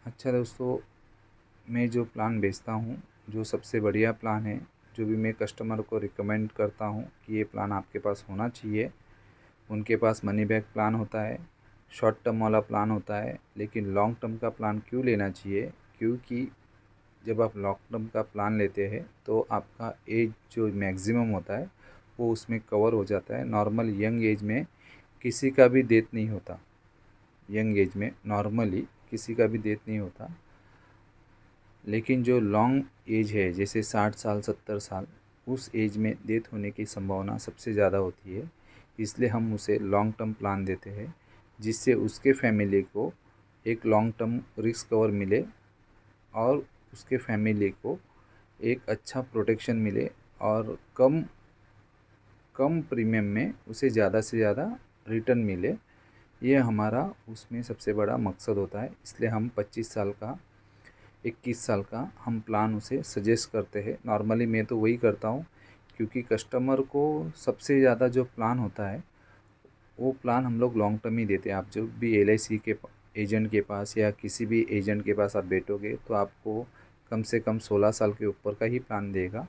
अच्छा दोस्तों, मैं जो प्लान बेचता हूँ, जो सबसे बढ़िया प्लान है, जो भी मैं कस्टमर को रिकमेंड करता हूँ कि ये प्लान आपके पास होना चाहिए। उनके पास मनी बैक प्लान होता है, शॉर्ट टर्म वाला प्लान होता है, लेकिन लॉन्ग टर्म का प्लान क्यों लेना चाहिए? क्योंकि जब आप लॉन्ग टर्म का प्लान लेते हैं तो आपका एज जो मैक्सिमम होता है वो उसमें कवर हो जाता है। नॉर्मल यंग एज में किसी का भी डेथ नहीं होता। यंग एज में नॉर्मली किसी का भी डेथ नहीं होता, लेकिन जो लॉन्ग एज है जैसे 60 साल 70 साल, उस एज में डेथ होने की संभावना सबसे ज़्यादा होती है। इसलिए हम उसे लॉन्ग टर्म प्लान देते हैं, जिससे उसके फैमिली को एक लॉन्ग टर्म रिस्क कवर मिले और उसके फैमिली को एक अच्छा प्रोटेक्शन मिले और कम कम प्रीमियम में उसे ज़्यादा से ज़्यादा रिटर्न मिले। ये हमारा उसमें सबसे बड़ा मकसद होता है। इसलिए हम 25 साल का 21 साल का हम प्लान उसे सजेस्ट करते हैं। नॉर्मली मैं तो वही करता हूँ, क्योंकि कस्टमर को सबसे ज़्यादा जो प्लान होता है वो प्लान हम लोग लॉन्ग टर्म ही देते हैं। आप जब भी LIC के एजेंट के पास या किसी भी एजेंट के पास आप बैठोगे तो आपको कम से कम 16 साल के ऊपर का ही प्लान देगा।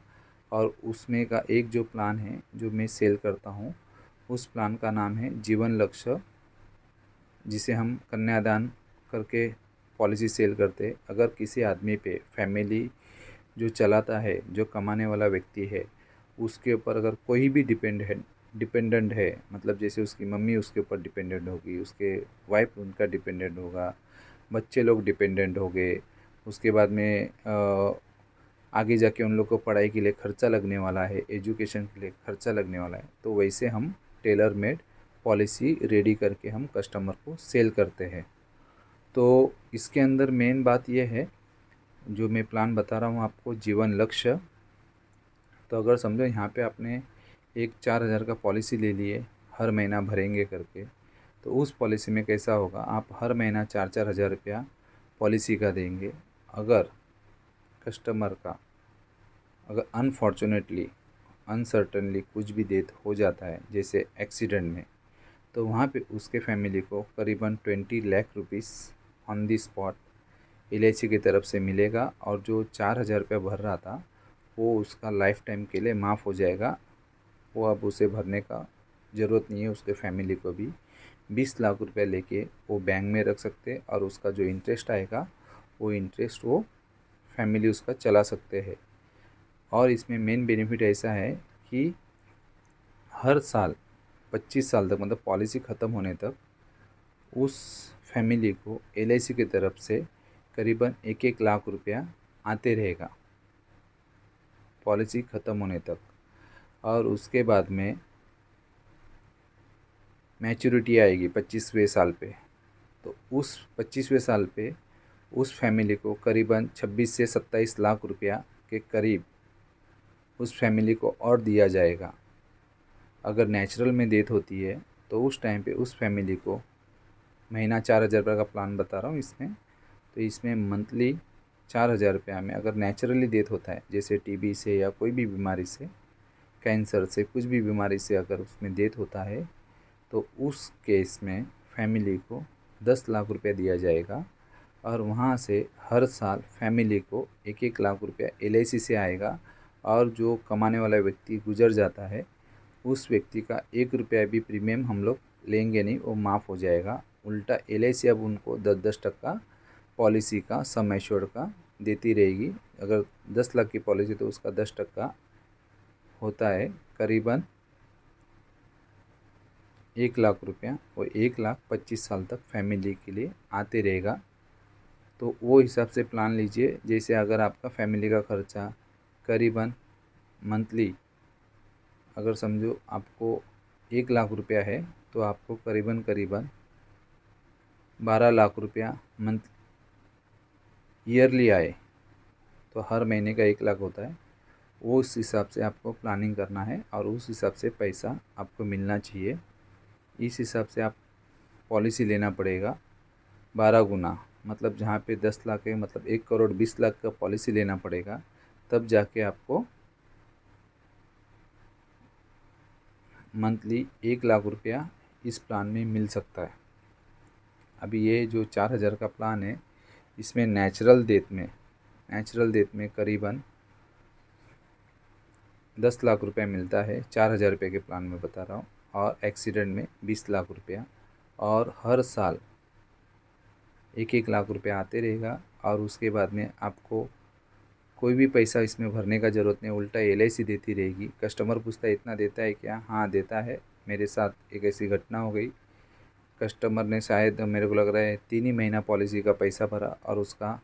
और उसमें का एक जो प्लान है जो मैं सेल करता हूँ, उस प्लान का नाम है जीवन लक्ष्य, जिसे हम कन्यादान करके पॉलिसी सेल करते हैं। अगर किसी आदमी पे फैमिली जो चलाता है, जो कमाने वाला व्यक्ति है, उसके ऊपर अगर कोई भी डिपेंडेंट है, मतलब जैसे उसकी मम्मी उसके ऊपर डिपेंडेंट होगी, उसके वाइफ उनका डिपेंडेंट होगा, बच्चे लोग डिपेंडेंट हो गए, उसके बाद में आगे जाके उन लोग को पढ़ाई के लिए खर्चा लगने वाला है, एजुकेशन के लिए खर्चा लगने वाला है, तो वैसे हम टेलर मेड पॉलिसी रेडी करके हम कस्टमर को सेल करते हैं। तो इसके अंदर मेन बात यह है, जो मैं प्लान बता रहा हूँ आपको, जीवन लक्ष्य। तो अगर समझो यहाँ पे आपने एक 4,000 का पॉलिसी ले लिए, हर महीना भरेंगे करके, तो उस पॉलिसी में कैसा होगा, आप हर महीना 4-4 हज़ार रुपया पॉलिसी का देंगे। अगर कस्टमर का अगर अनफॉर्चुनेटली अनसर्टनली कुछ भी डेथ हो जाता है, जैसे एक्सीडेंट में, तो वहाँ पे उसके फैमिली को करीबन 20 lakh rupees on the spot LIC की तरफ से मिलेगा। और जो 4,000 रुपया भर रहा था वो उसका लाइफ टाइम के लिए माफ़ हो जाएगा। वो अब उसे भरने का ज़रूरत नहीं है। उसके फैमिली को भी 20 लाख रुपया लेके वो बैंक में रख सकते, और उसका जो इंटरेस्ट आएगा वो इंटरेस्ट वो फैमिली उसका चला सकते हैं। और इसमें मेन बेनिफिट ऐसा है कि हर साल 25 साल तक, मतलब पॉलिसी ख़त्म होने तक, उस फैमिली को LIC की तरफ से करीबन 1-1 लाख रुपया आते रहेगा पॉलिसी ख़त्म होने तक। और उसके बाद में मैच्योरिटी आएगी 25वें साल पे, तो उस 25वें साल पे उस फैमिली को करीबन 26 से 27 लाख रुपया के करीब उस फैमिली को और दिया जाएगा। अगर नेचुरल में डेथ होती है तो उस टाइम पे उस फैमिली को महीना 4,000 रुपये का प्लान बता रहा हूँ इसमें, तो इसमें मंथली 4,000 रुपया में अगर नेचुरली डेथ होता है, जैसे TB से या कोई भी बीमारी से, कैंसर से, कुछ भी बीमारी से अगर उसमें डेथ होता है, तो उस केस में फैमिली को 10 लाख रुपया दिया जाएगा। और वहाँ से हर साल फैमिली को 1-1 लाख रुपया LIC से आएगा। और जो कमाने वाला व्यक्ति गुजर जाता है, उस व्यक्ति का 1 रुपया भी प्रीमियम हम लोग लेंगे नहीं, वो माफ़ हो जाएगा। उल्टा LIC अब उनको 10-10% पॉलिसी का सम एश्योर्ड का देती रहेगी। अगर 10 लाख की पॉलिसी तो उसका 10% होता है करीबन 1 लाख रुपया, और 1 लाख 25 साल तक फैमिली के लिए आते रहेगा। तो वो हिसाब से प्लान लीजिए। जैसे अगर आपका फैमिली का खर्चा करीबन मंथली, अगर समझो आपको 1 लाख रुपया है, तो आपको करीबन करीबन 12 लाख रुपया मंथ ईयरली आए, तो हर महीने का 1 लाख होता है। वो उस हिसाब से आपको प्लानिंग करना है और उस हिसाब से पैसा आपको मिलना चाहिए। इस हिसाब से आप पॉलिसी लेना पड़ेगा 12 गुना, मतलब जहाँ पे 10 लाख है, मतलब 1 करोड़ 20 लाख का पॉलिसी लेना पड़ेगा, तब जाके आपको मंथली 1 लाख रुपया इस प्लान में मिल सकता है। अभी ये जो 4,000 का प्लान है, इसमें नेचुरल डेथ में करीबन 10 लाख रुपया मिलता है, 4,000 रुपये के प्लान में बता रहा हूँ, और एक्सीडेंट में 20 लाख रुपया, और हर साल 1-1 लाख रुपया आते रहेगा। और उसके बाद में आपको कोई भी पैसा इसमें भरने का ज़रूरत नहीं, उल्टा LIC देती रहेगी। कस्टमर पूछता है इतना देता है क्या? हाँ देता है। मेरे साथ एक ऐसी घटना हो गई, कस्टमर ने शायद मेरे को लग रहा है 3 ही महीना पॉलिसी का पैसा भरा और उसका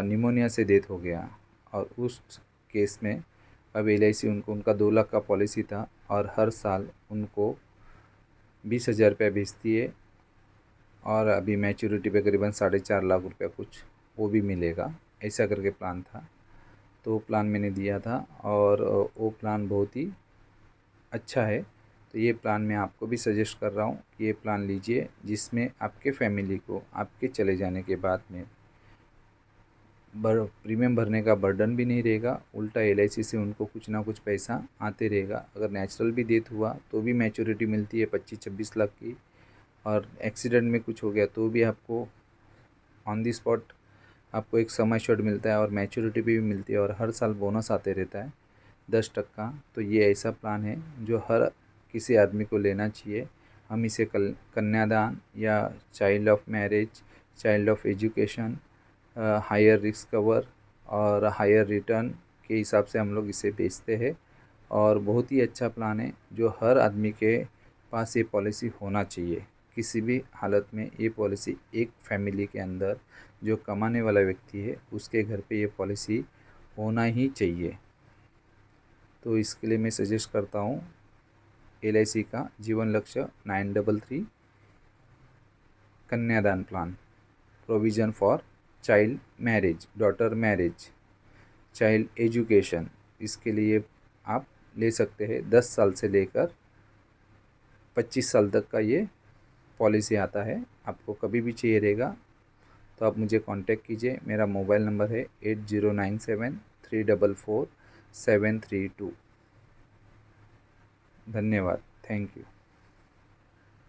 निमोनिया से डेथ हो गया। और उस केस में अब LIC उनका 2 लाख का पॉलिसी था और हर साल उनको 20,000 रुपया भेजती है, और अभी मैच्योरिटी पे करीबन 4.5 लाख रुपया कुछ वो भी मिलेगा, ऐसा करके प्लान था। तो प्लान मैंने दिया था और वो प्लान बहुत ही अच्छा है। तो ये प्लान मैं आपको भी सजेस्ट कर रहा हूँ कि ये प्लान लीजिए, जिसमें आपके फैमिली को आपके चले जाने के बाद में प्रीमियम भरने का बर्डन भी नहीं रहेगा, उल्टा LIC से उनको कुछ ना कुछ पैसा आते रहेगा। अगर नेचुरल भी डेथ हुआ तो भी मैच्योरिटी मिलती है 25-26 लाख की, और एक्सीडेंट में कुछ हो गया तो भी आपको ऑन दी स्पॉट आपको एक सम एश्योर्ड मिलता है, और मैच्योरिटी भी मिलती है, और हर साल बोनस आते रहता है 10%। तो ये ऐसा प्लान है जो हर किसी आदमी को लेना चाहिए। हम इसे कन्यादान या child of marriage, child of education, higher risk cover और हायर रिटर्न के हिसाब से हम लोग इसे बेचते हैं। और बहुत ही अच्छा प्लान है जो हर आदमी के पास ये पॉलिसी होना चाहिए। किसी भी हालत में ये पॉलिसी एक फैमिली के अंदर जो कमाने वाला व्यक्ति है उसके घर पे ये पॉलिसी होना ही चाहिए। तो इसके लिए मैं सजेस्ट करता हूँ LIC का जीवन लक्ष्य 933 कन्यादान plan, provision for child marriage, daughter marriage, child education. इसके लिए आप ले सकते हैं 10 साल से लेकर 25 साल तक का ये पॉलिसी आता है। आपको कभी भी चाहिए रहेगा तो आप मुझे कांटेक्ट कीजिए। मेरा मोबाइल नंबर है 8097344732। धन्यवाद, थैंक यू।